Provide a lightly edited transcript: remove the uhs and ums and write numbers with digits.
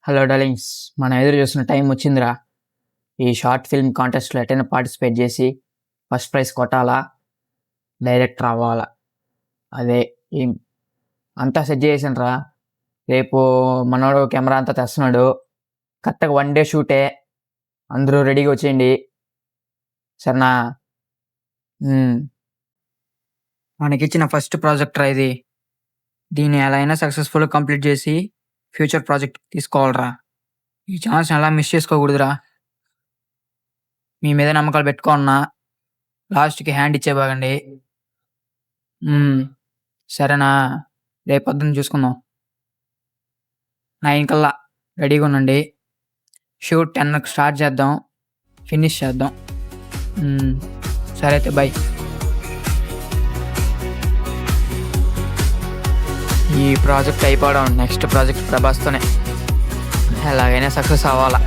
Hello darlings, మనం ఎదురు చూస్తున్న టైం వచ్చిందిరా. ఈ షార్ట్ ఫిల్మ్ కాంటెస్ట్లో ఎటైనా పార్టిసిపేట్ చేసి ఫస్ట్ ప్రైజ్ కొట్టాలా, డైరెక్టర్ అవ్వాలా. అదే ఏం అంతా సెట్ చేసాను రా. రేపు మనోడు కెమెరా అంతా తెస్తున్నాడు. కరెక్ట్గా 1 డే షూటే. అందరూ రెడీగా వచ్చేయండి, సరేనా? మనకిచ్చిన ఫస్ట్ ప్రాజెక్ట్ రా ఇది. దీన్ని ఎలా అయినా సక్సెస్ఫుల్గా కంప్లీట్ చేసి ఫ్యూచర్ ప్రాజెక్ట్ తీసుకోవాలరా. ఈ ఛాన్స్ ఎలా మిస్ చేసుకోకూడదురా. మీ మీద నమ్మకాలు పెట్టుకోన్నా. లాస్ట్కి హ్యాండ్ ఇచ్చే బాగండి. సరేనా? రేపు పొద్దున్న చూసుకుందాం. 9 కల్లా రెడీగా ఉండండి. షూట్ 10కి స్టార్ట్ చేద్దాం, ఫినిష్ చేద్దాం. సరే అయితే బై. ఈ ప్రాజెక్ట్ అయిపోవడం, నెక్స్ట్ ప్రాజెక్ట్ ప్రభాస్తోనే. ఎలాగైనా సక్సెస్ అవ్వాలా.